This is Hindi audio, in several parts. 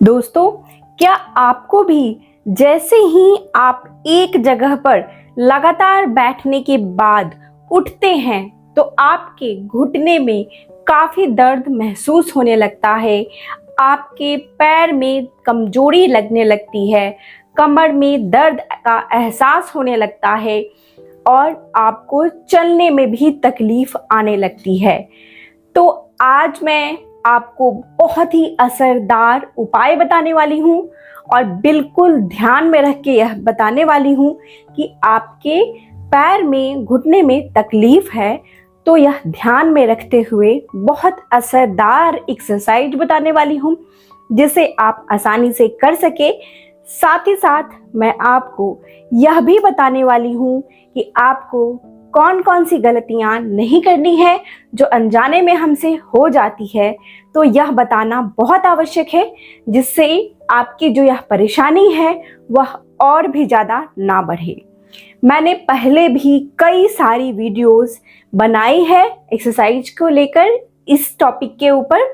दोस्तों, क्या आपको भी जैसे ही आप एक जगह पर लगातार बैठने के बाद उठते हैं तो आपके घुटने में काफ़ी दर्द महसूस होने लगता है, आपके पैर में कमजोरी लगने लगती है, कमर में दर्द का एहसास होने लगता है और आपको चलने में भी तकलीफ आने लगती है। तो आज मैं आपको बहुत ही असरदार उपाय बताने वाली हूँ और बिल्कुल ध्यान में रख के यह बताने वाली हूँ कि आपके पैर में घुटने में तकलीफ है तो यह ध्यान में रखते हुए बहुत असरदार एक्सरसाइज बताने वाली हूँ जिसे आप आसानी से कर सके। साथ ही साथ मैं आपको यह भी बताने वाली हूँ कि आपको कौन कौन सी गलतियां नहीं करनी है जो अनजाने में हमसे हो जाती है, तो यह बताना बहुत आवश्यक है जिससे आपकी जो यह परेशानी है वह और भी ज़्यादा ना बढ़े। मैंने पहले भी कई सारी वीडियोस बनाई है एक्सरसाइज को लेकर, इस टॉपिक के ऊपर,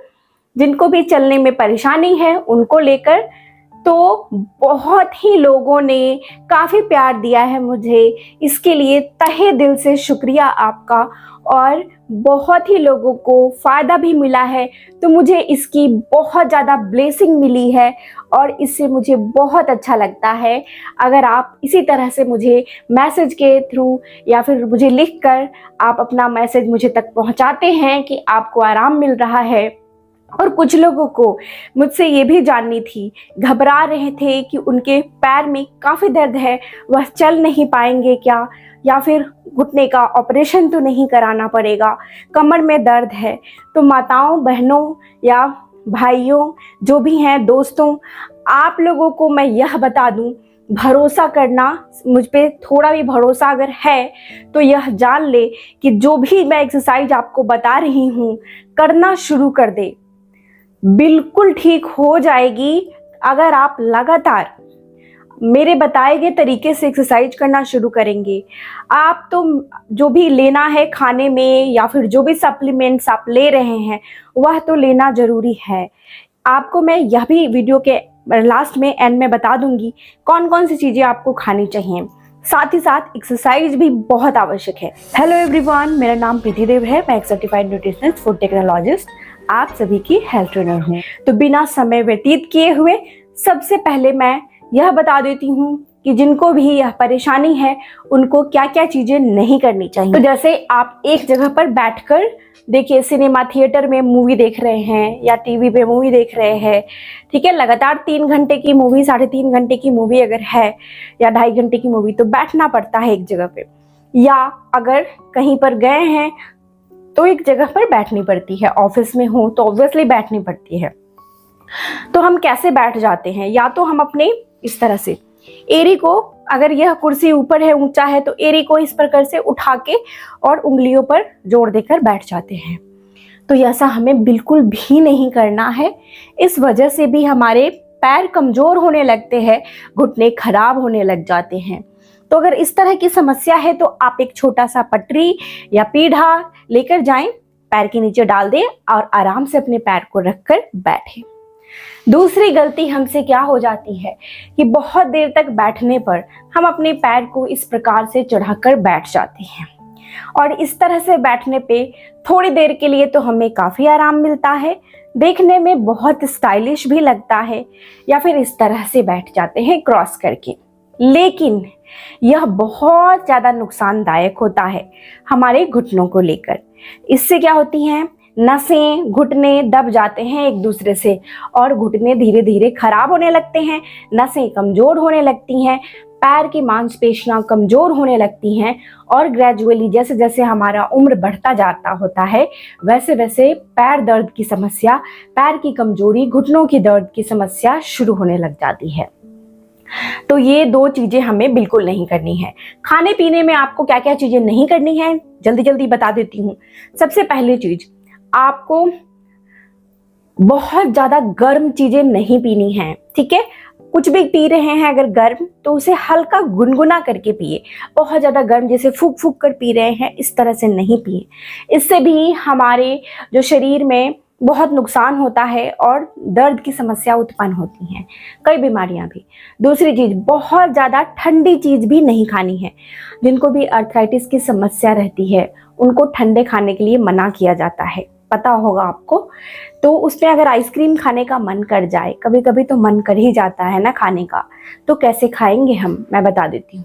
जिनको भी चलने में परेशानी है उनको लेकर। तो बहुत ही लोगों ने काफ़ी प्यार दिया है मुझे, इसके लिए तहे दिल से शुक्रिया आपका। और बहुत ही लोगों को फ़ायदा भी मिला है तो मुझे इसकी बहुत ज़्यादा ब्लेसिंग मिली है और इससे मुझे बहुत अच्छा लगता है। अगर आप इसी तरह से मुझे मैसेज के थ्रू या फिर मुझे लिखकर आप अपना मैसेज मुझे तक पहुंचाते हैं कि आपको आराम मिल रहा है। और कुछ लोगों को मुझसे ये भी जाननी थी, घबरा रहे थे कि उनके पैर में काफ़ी दर्द है, वह चल नहीं पाएंगे क्या, या फिर घुटने का ऑपरेशन तो नहीं कराना पड़ेगा, कमर में दर्द है। तो माताओं, बहनों या भाइयों जो भी हैं, दोस्तों, आप लोगों को मैं यह बता दूं, भरोसा करना, मुझ पे थोड़ा भी भरोसा अगर है तो यह जान ले कि जो भी मैं एक्सरसाइज आपको बता रही हूँ करना शुरू कर दे, बिल्कुल ठीक हो जाएगी। अगर आप लगातार मेरे बताए गए तरीके से एक्सरसाइज करना शुरू करेंगे, आप तो जो भी लेना है खाने में या फिर जो भी सप्लीमेंट्स आप ले रहे हैं वह तो लेना ज़रूरी है। आपको मैं यह भी वीडियो के लास्ट में, एंड में बता दूंगी कौन कौन सी चीज़ें आपको खानी चाहिए। साथ ही साथ एक्सरसाइज भी बहुत आवश्यक है। हेलो एवरीवन, मेरा नाम प्रीति देव है, मैं एक सर्टिफाइड न्यूट्रिशनिस्ट, फूड टेक्नोलॉजिस्ट, आप सभी की हेल्थ ट्रेनर हूँ। तो बिना समय व्यतीत किए हुए सबसे पहले मैं यह बता देती हूँ कि जिनको भी यह परेशानी है उनको क्या क्या चीज़ें नहीं करनी चाहिए। तो जैसे आप एक जगह पर बैठकर देखिए, सिनेमा थिएटर में मूवी देख रहे हैं या टीवी पे मूवी देख रहे हैं, ठीक है, लगातार 3 घंटे की मूवी, 3.5 घंटे की मूवी अगर है या 2.5 घंटे की मूवी, तो बैठना पड़ता है एक जगह पे। या अगर कहीं पर गए हैं तो एक जगह पर बैठनी पड़ती है, ऑफिस में हो तो ऑब्वियसली बैठनी पड़ती है। तो हम कैसे बैठ जाते हैं, या तो हम अपने इस तरह से एड़ी को, अगर यह कुर्सी ऊपर है, ऊंचा है, तो एड़ी को इस प्रकार से उठा के और उंगलियों पर जोर देकर बैठ जाते हैं। तो ऐसा हमें बिल्कुल भी नहीं करना है। इस वजह से भी हमारे पैर कमजोर होने लगते हैं, घुटने खराब होने लग जाते हैं। तो अगर इस तरह की समस्या है तो आप एक छोटा सा पटरी या पीढ़ा लेकर जाएं, पैर के नीचे डाल दें और आराम से अपने पैर को रखकर बैठें। दूसरी गलती हमसे क्या हो जाती है कि बहुत देर तक बैठने पर हम अपने पैर को इस प्रकार से चढ़ाकर बैठ जाते हैं और इस तरह से बैठने पे थोड़ी देर के लिए तो हमें काफ़ी आराम मिलता है, देखने में बहुत स्टाइलिश भी लगता है, या फिर इस तरह से बैठ जाते हैं क्रॉस करके। लेकिन यह बहुत ज़्यादा नुकसानदायक होता है हमारे घुटनों को लेकर। इससे क्या होती हैं, नसें, घुटने दब जाते हैं एक दूसरे से और घुटने धीरे धीरे खराब होने लगते हैं, नसें कमज़ोर होने लगती हैं, पैर की मांसपेशियां कमज़ोर होने लगती हैं और ग्रेजुअली जैसे जैसे हमारा उम्र बढ़ता जाता होता है वैसे वैसे पैर दर्द की समस्या, पैर की कमज़ोरी, घुटनों की दर्द की समस्या शुरू होने लग जाती है। तो ये 2 चीज़ें हमें बिल्कुल नहीं करनी है। खाने पीने में आपको क्या क्या चीज़ें नहीं करनी है जल्दी जल्दी बता देती हूँ। सबसे पहली चीज़, आपको बहुत ज़्यादा गर्म चीज़ें नहीं पीनी हैं, ठीक है। कुछ भी पी रहे हैं अगर गर्म तो उसे हल्का गुनगुना करके पिए। बहुत ज़्यादा गर्म जैसे फूक फूक कर पी रहे हैं इस तरह से नहीं पिए। इससे भी हमारे जो शरीर में बहुत नुकसान होता है और दर्द की समस्या उत्पन्न होती हैं, कई बीमारियां भी। दूसरी चीज, बहुत ज़्यादा ठंडी चीज़ भी नहीं खानी है। जिनको भी अर्थराइटिस की समस्या रहती है उनको ठंडे खाने के लिए मना किया जाता है, पता होगा आपको। तो उसमें अगर आइसक्रीम खाने का मन कर जाए, कभी कभी तो मन कर ही जाता है ना खाने का, तो कैसे खाएंगे हम, मैं बता देती हूँ।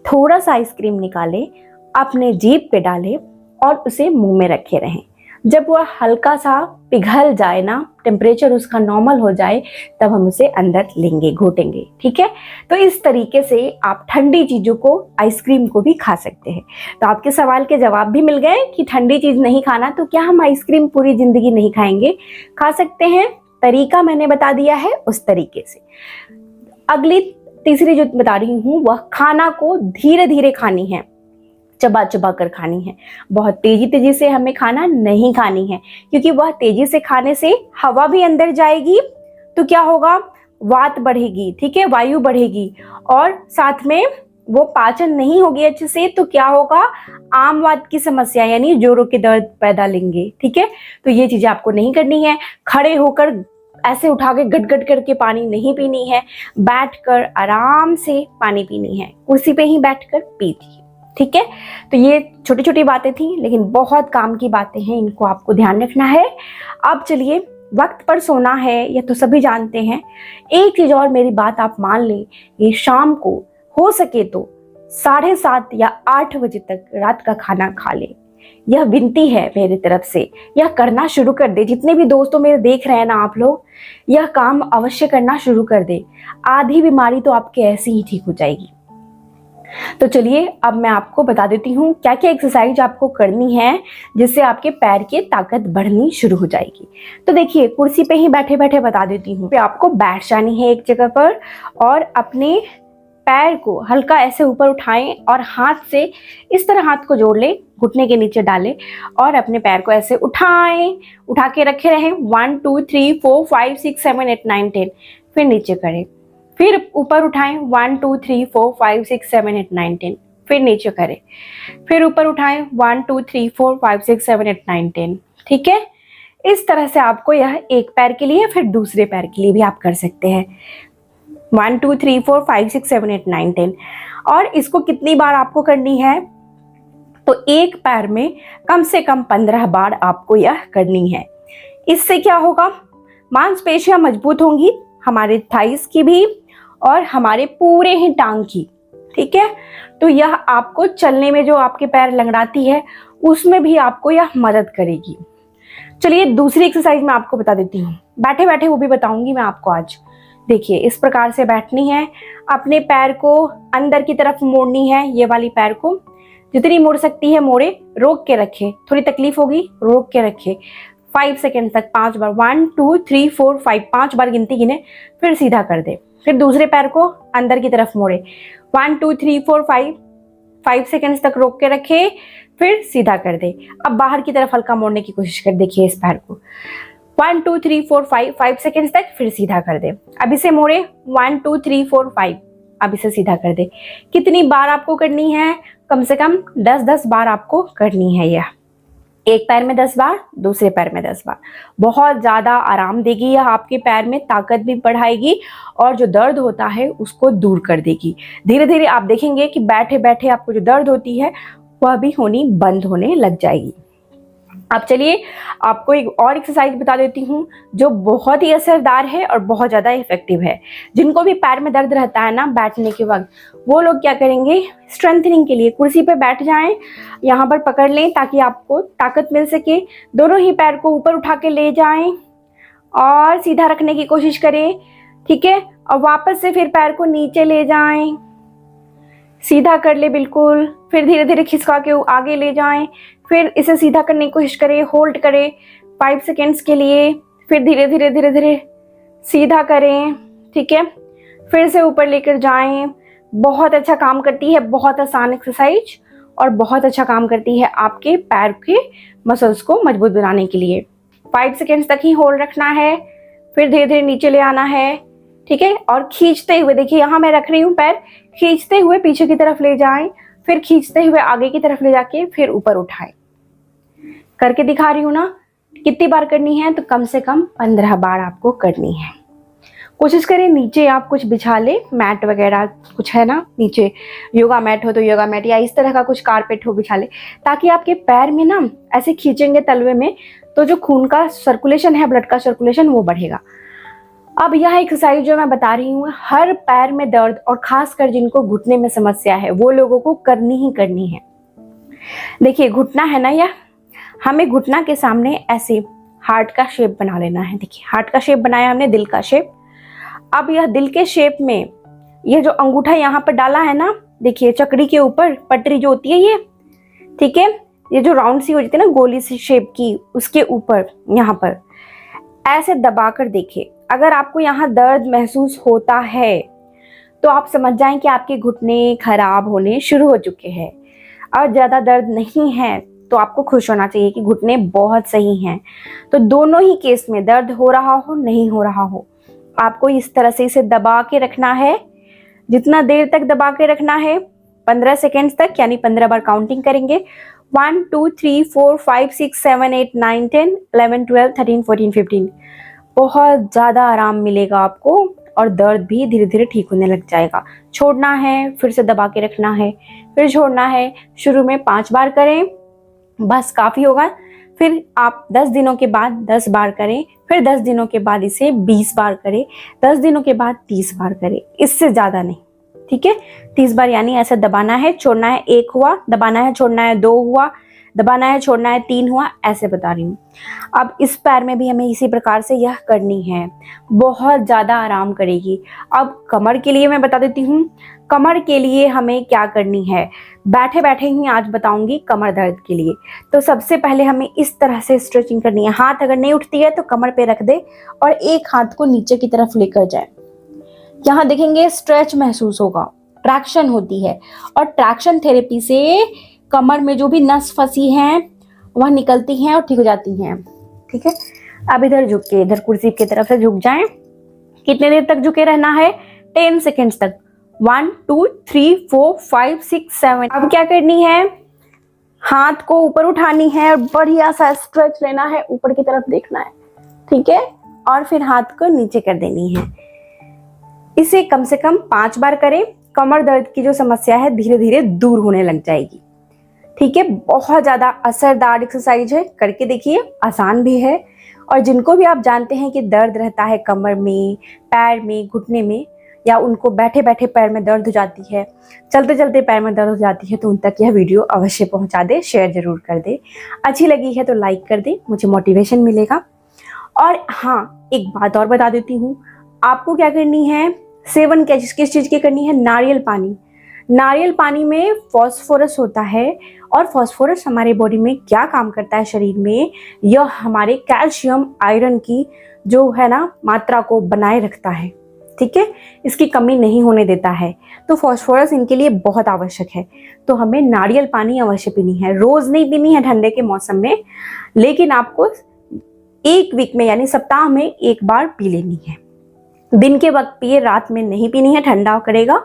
थोड़ा सा आइसक्रीम निकालें, अपने जीभ पे डालें और उसे मुंह में रखे रहें। जब वह हल्का सा पिघल जाए ना, टेम्परेचर उसका नॉर्मल हो जाए, तब हम उसे अंदर लेंगे, घोटेंगे, ठीक है। तो इस तरीके से आप ठंडी चीज़ों को, आइसक्रीम को भी खा सकते हैं। तो आपके सवाल के जवाब भी मिल गए कि ठंडी चीज़ नहीं खाना, तो क्या हम आइसक्रीम पूरी ज़िंदगी नहीं खाएंगे? खा सकते हैं। तरीका मैंने बता दिया है उस तरीके से। अगली तीसरी जो बता रही हूँ, वह खाना को धीरे धीरे खानी है, चबा चबा कर खानी है। बहुत तेजी तेजी से हमें खाना नहीं खानी है, क्योंकि वह तेजी से खाने से हवा भी अंदर जाएगी तो क्या होगा, वात बढ़ेगी, ठीक है, वायु बढ़ेगी, और साथ में वो पाचन नहीं होगी अच्छे से, तो क्या होगा, आम वात की समस्या यानी जोड़ों के दर्द पैदा लेंगे, ठीक है। तो ये चीजें आपको नहीं करनी है। खड़े होकर ऐसे उठा के गट गट करके पानी नहीं पीनी है, बैठकर आराम से पानी पीनी है, कुर्सी पे ही बैठकर पीजिए, ठीक है। तो ये छोटी छोटी बातें थी, लेकिन बहुत काम की बातें हैं, इनको आपको ध्यान रखना है। अब चलिए, वक्त पर सोना है, ये तो सभी जानते हैं। एक चीज और मेरी बात आप मान लें, ये शाम को हो सके तो 7:30 या 8 बजे तक रात का खाना खा ले। यह विनती है मेरी तरफ से, यह करना शुरू कर दे। जितने भी दोस्तों मेरे देख रहे हैं ना आप लोग, यह काम अवश्य करना शुरू कर दे। आधी बीमारी तो आपके ऐसे ही ठीक हो जाएगी। तो चलिए, अब मैं आपको बता देती हूँ क्या क्या एक्सरसाइज आपको करनी है, जिससे आपके पैर की ताकत बढ़नी शुरू हो जाएगी। तो देखिए, कुर्सी पे ही बैठे बैठे बता देती हूँ। आपको बैठ जानी है एक जगह पर और अपने पैर को हल्का ऐसे ऊपर उठाएं और हाथ से इस तरह हाथ को जोड़ लें, घुटने के नीचे डालें और अपने पैर को ऐसे उठाएं, उठा के रखे रहें। 1 2 3 4 5 6 7 8 9 10। फिर नीचे करें, फिर ऊपर उठाएं, 1 2 3 4 5 6 7 8 9 10। फिर नीचे करें, फिर ऊपर उठाएं, 1 2 3 4 5 6 7 8 9 10। ठीक है। इस तरह से आपको यह एक पैर के लिए, फिर दूसरे पैर के लिए भी आप कर सकते हैं। 1 2 3 4 5 6 7 8 9 10। और इसको कितनी बार आपको करनी है, तो एक पैर में कम से कम 15 बार आपको यह करनी है। इससे क्या होगा, मांसपेशियां मजबूत होंगी, हमारे थाइस की भी और हमारे पूरे ही टांग की। ठीक है। तो यह आपको चलने में, जो आपके पैर लंगड़ाती है, उसमें भी आपको यह मदद करेगी। चलिए, दूसरी एक्सरसाइज मैं आपको बता देती हूँ, बैठे बैठे वो भी बताऊंगी मैं आपको आज। देखिए, इस प्रकार से बैठनी है, अपने पैर को अंदर की तरफ मोड़नी है। ये वाली पैर को जितनी मोड़ सकती है मोड़े, रोक के रखे, थोड़ी तकलीफ होगी, रोक के रखे 5 सेकेंड तक 5 बार। 1 2 3 4 5, 5 बार गिनती गिने, फिर सीधा कर दे। फिर दूसरे पैर को अंदर की तरफ मोड़े, 1 2 3 4 5 सेकेंड्स तक रोक के रखे, फिर सीधा कर दे। अब बाहर की तरफ हल्का मोड़ने की कोशिश कर, देखिए इस पैर को, 1 2 3 4 5 सेकेंड्स तक, फिर सीधा कर दे। अब इसे मोड़े, 1 2 3 4 5, अब इसे सीधा कर दे। कितनी बार आपको करनी है, कम से कम 10-10 बार आपको करनी है। यह एक पैर में 10 बार, दूसरे पैर में 10 बार। बहुत ज्यादा आराम देगी यह, आपके पैर में ताकत भी बढ़ाएगी और जो दर्द होता है उसको दूर कर देगी। धीरे धीरे आप देखेंगे कि बैठे बैठे आपको जो दर्द होती है वह भी होनी बंद होने लग जाएगी। अब चलिए, आपको एक और एक्सरसाइज बता देती हूँ जो बहुत ही असरदार है और बहुत ज़्यादा इफेक्टिव है। जिनको भी पैर में दर्द रहता है ना बैठने के वक्त, वो लोग क्या करेंगे, स्ट्रेंथनिंग के लिए कुर्सी पे बैठ जाएं, यहाँ पर पकड़ लें ताकि आपको ताकत मिल सके। दोनों ही पैर को ऊपर उठा के ले जाएं और सीधा रखने की कोशिश करें। ठीक है। और वापस से फिर पैर को नीचे ले जाएं, सीधा कर ले बिल्कुल। फिर धीरे धीरे खिसका के आगे ले जाएं, फिर इसे सीधा करने की कोशिश करें, होल्ड करें 5 सेकेंड्स के लिए, फिर धीरे धीरे धीरे धीरे सीधा करें। ठीक है। फिर से ऊपर लेकर जाएं। बहुत अच्छा काम करती है, बहुत आसान एक्सरसाइज और बहुत अच्छा काम करती है आपके पैर के मसल्स को मजबूत बनाने के लिए। 5 सेकेंड्स तक ही होल्ड रखना है, फिर धीरे धीरे नीचे ले आना है। ठीक है। और खींचते हुए, देखिए यहाँ मैं रख रही हूँ पैर, खींचते हुए पीछे की तरफ ले जाएं, फिर खींचते हुए आगे की तरफ ले जाके फिर ऊपर उठाएं। करके दिखा रही हूँ ना। कितनी बार करनी है? तो कम से कम 15 बार आपको करनी है। कोशिश करें नीचे आप कुछ बिछा ले, मैट वगैरह कुछ है ना नीचे, योगा मैट हो तो योगा मैट या इस तरह का कुछ कारपेट हो बिछा ले, ताकि आपके पैर में ना ऐसे खींचेंगे तलवे में तो जो खून का सर्कुलेशन है, ब्लड का सर्कुलेशन वो बढ़ेगा। अब यह एक्सरसाइज जो मैं बता रही हूँ हर पैर में दर्द और खासकर जिनको घुटने में समस्या है वो लोगों को करनी ही करनी है। देखिए घुटना है ना, यह हमें घुटना के सामने ऐसे हार्ट का शेप बना लेना है। देखिए हार्ट का शेप बनाया हमने, दिल का शेप। अब यह दिल के शेप में ये जो अंगूठा यहाँ पर डाला है ना, देखिए चकड़ी के ऊपर पटरी जो होती है ये, ठीक है, ये जो राउंड सी हो जाती है ना गोली सी शेप की, उसके ऊपर यहाँ पर ऐसे दबाकर देखिए। अगर आपको यहाँ दर्द महसूस होता है तो आप समझ जाएं कि आपके घुटने खराब होने शुरू हो चुके हैं। और ज़्यादा दर्द नहीं है तो आपको खुश होना चाहिए कि घुटने बहुत सही हैं। तो दोनों ही केस में दर्द हो रहा हो नहीं हो रहा हो, आपको इस तरह से इसे दबा के रखना है। जितना देर तक दबा के रखना है, 15 सेकेंड्स तक, यानी 15 बार काउंटिंग करेंगे। 1 2 3 4 5 6 7 8 9 10 11 12 13 14 15। बहुत ज़्यादा आराम मिलेगा आपको और दर्द भी धीरे धीरे ठीक होने लग जाएगा। छोड़ना है, फिर से दबा के रखना है, फिर छोड़ना है। शुरू में 5 बार करें, बस काफ़ी होगा। फिर आप 10 दिनों के बाद 10 बार करें, फिर 10 दिनों के बाद इसे 20 बार करें, 10 दिनों के बाद 30 बार करें, इससे ज़्यादा नहीं, ठीक है। 30 बार यानी ऐसे दबाना है, छोड़ना है, 1 हुआ, दबाना है, छोड़ना है, 2 हुआ, दबाना है, छोड़ना है, 3 हुआ, ऐसे बता रही हूँ। अब इस पैर में भी हमें इसी प्रकार से यह करनी है, बहुत ज़्यादा आराम करेगी। अब कमर के लिए मैं बता देती हूँ, कमर के लिए हमें क्या करनी है, बैठे बैठे ही आज बताऊंगी कमर दर्द के लिए। तो सबसे पहले हमें इस तरह से स्ट्रेचिंग करनी है। हाथ अगर नहीं उठती है तो कमर पे रख दे और एक हाथ को नीचे की तरफ लेकर जाए। यहाँ देखेंगे स्ट्रेच महसूस होगा, ट्रैक्शन होती है, और ट्रैक्शन थेरेपी से कमर में जो भी नस फंसी हैं वह निकलती हैं और ठीक हो जाती हैं, ठीक है। अब इधर झुक के, इधर कुर्सी की तरफ से झुक जाएं। कितने देर तक झुके रहना है? 10 सेकेंड्स तक। 1 2 3 4 5 6 7। अब क्या करनी है, हाथ को ऊपर उठानी है और बढ़िया सा स्ट्रेच लेना है, ऊपर की तरफ देखना है, ठीक है, और फिर हाथ को नीचे कर देनी है। इसे कम से कम 5 बार करें। कमर दर्द की जो समस्या है धीरे धीरे दूर होने लग जाएगी, ठीक है। बहुत ज़्यादा असरदार एक्सरसाइज है, करके देखिए, आसान भी है। और जिनको भी आप जानते हैं कि दर्द रहता है कमर में, पैर में, घुटने में, या उनको बैठे बैठे पैर में दर्द हो जाती है, चलते चलते पैर में दर्द हो जाती है, तो उन तक यह वीडियो अवश्य पहुंचा दे, शेयर जरूर कर दे। अच्छी लगी है तो लाइक कर दे, मुझे मोटिवेशन मिलेगा। और हाँ, एक बात और बता देती हूँ, आपको क्या करनी है, सेवन किस चीज़ की करनी है? नारियल पानी। नारियल पानी में फॉस्फोरस होता है, और फॉस्फोरस हमारे बॉडी में क्या काम करता है शरीर में, यह हमारे कैल्शियम आयरन की जो है ना मात्रा को बनाए रखता है, ठीक है, इसकी कमी नहीं होने देता है। तो फॉस्फोरस इनके लिए बहुत आवश्यक है। तो हमें नारियल पानी अवश्य पीनी है, रोज़ नहीं पीनी है ठंडे के मौसम में, लेकिन आपको 1 वीक में यानी सप्ताह में 1 बार पी लेनी है। दिन के वक्त पिए, रात में नहीं पीनी है, ठंडा करेगा,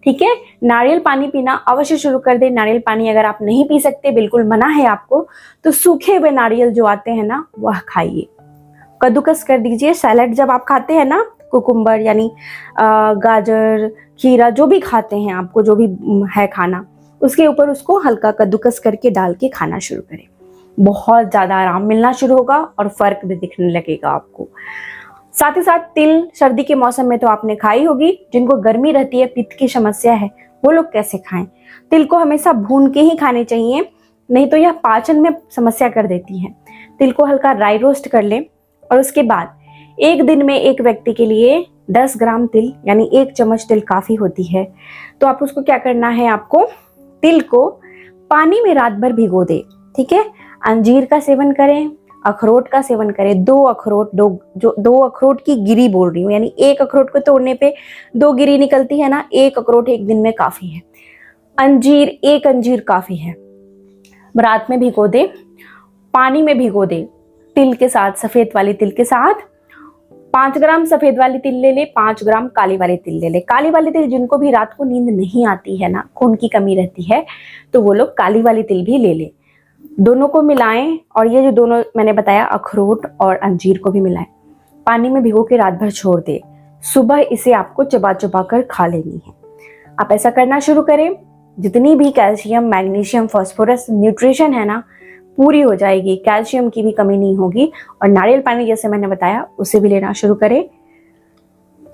ठीक है। नारियल पानी पीना अवश्य शुरू कर दे। नारियल पानी अगर आप नहीं पी सकते, बिल्कुल मना है आपको, तो सूखे हुए नारियल जो आते हैं ना वह खाइए, कद्दूकस कर दीजिए। सैलेड जब आप खाते हैं ना, कुकुम्बर यानी गाजर, खीरा, जो भी खाते हैं, आपको जो भी है खाना, उसके ऊपर उसको हल्का कद्दूकस करके डाल के खाना शुरू करें। बहुत ज़्यादा आराम मिलना शुरू होगा और फर्क भी दिखने लगेगा आपको। साथ ही साथ तिल सर्दी के मौसम में तो आपने खाई होगी। जिनको गर्मी रहती है, पित्त की समस्या है, वो लोग कैसे खाएं? तिल को हमेशा भून के ही खाने चाहिए, नहीं तो यह पाचन में समस्या कर देती है। तिल को हल्का ड्राई रोस्ट कर लें और उसके बाद एक दिन में एक व्यक्ति के लिए 10 ग्राम तिल यानी 1 चम्मच तिल काफ़ी होती है। तो आप उसको क्या करना है, आपको तिल को पानी में रात भर भिगो दे, ठीक है। अंजीर का सेवन करें, अखरोट का सेवन करें। 2 अखरोट की गिरी बोल रही हूँ, यानी 1 अखरोट को तोड़ने पे 2 गिरी निकलती है ना, 1 अखरोट एक दिन में काफ़ी है। अंजीर, 1 अंजीर काफ़ी है। रात में भिगो दे, पानी में भिगो दे, तिल के साथ, सफ़ेद वाली तिल के साथ। 5 ग्राम सफ़ेद वाली तिल ले ले, 5 ग्राम काली वाली तिल ले ले। काली वाली तिल जिनको भी रात को नींद नहीं आती है ना, खून की कमी रहती है, तो वो लोग काली वाली तिल भी ले ले। दोनों को मिलाएं और ये जो दोनों मैंने बताया अखरोट और अंजीर को भी मिलाएं, पानी में भिगो के रात भर छोड़ दें। सुबह इसे आपको चबा चबा कर खा लेनी है। आप ऐसा करना शुरू करें, जितनी भी कैल्शियम, मैग्नीशियम, फास्फोरस न्यूट्रिशन है ना, पूरी हो जाएगी। कैल्शियम की भी कमी नहीं होगी। और नारियल पानी जैसे मैंने बताया उसे भी लेना शुरू करें।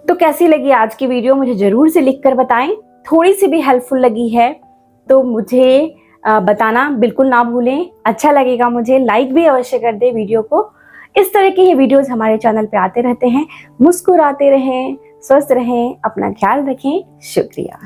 तो कैसी लगी आज की वीडियो मुझे जरूर से लिख कर बताएं। थोड़ी सी भी हेल्पफुल लगी है तो मुझे बताना बिल्कुल ना भूलें। अच्छा लगेगा मुझे, लाइक भी अवश्य कर दे वीडियो को। इस तरह के ये वीडियोस हमारे चैनल पे आते रहते हैं। मुस्कुराते रहें, स्वस्थ रहें, अपना ख्याल रखें। शुक्रिया।